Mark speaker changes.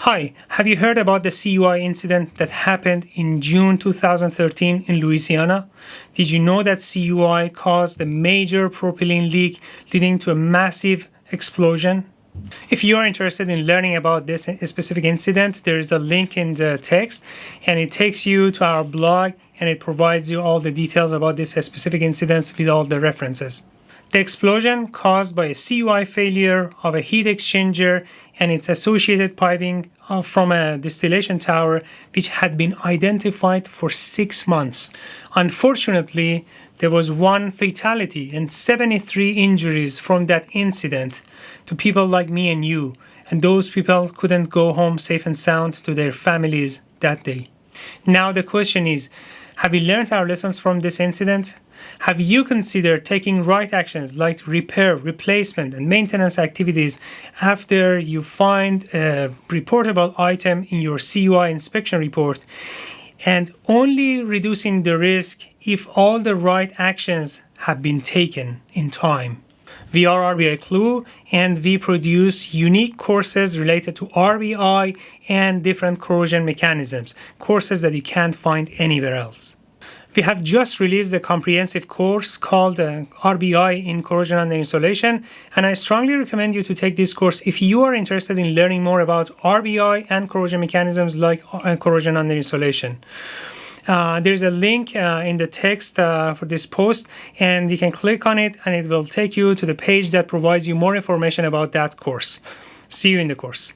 Speaker 1: Hi, have you heard about the CUI incident that happened in June 2013 in Louisiana? Did you know that CUI caused a major propylene leak leading to a massive explosion? If you are interested in learning about this specific incident, there is a link in the text and it takes you to our blog and it provides you all the details about this specific incident with all the references. The explosion caused by a CUI failure of a heat exchanger and its associated piping from a distillation tower which had been identified for 6 months. Unfortunately, there was one fatality and 73 injuries from that incident to people like me and you, and those people couldn't go home safe and sound to their families that day. Now the question is, have we learned our lessons from this incident? Have you considered taking right actions like repair, replacement, and maintenance activities after you find a reportable item in your CUI inspection report, and only reducing the risk if all the right actions have been taken in time? We are RBI CUI and we produce unique courses related to RBI and different corrosion mechanisms, courses that you can't find anywhere else. We have just released a comprehensive course called RBI in Corrosion Under Insulation, and I strongly recommend you to take this course if you are interested in learning more about RBI and corrosion mechanisms like corrosion under insulation. There's a link in the text for this post, and you can click on it and it will take you to the page that provides you more information about that course. See you in the course.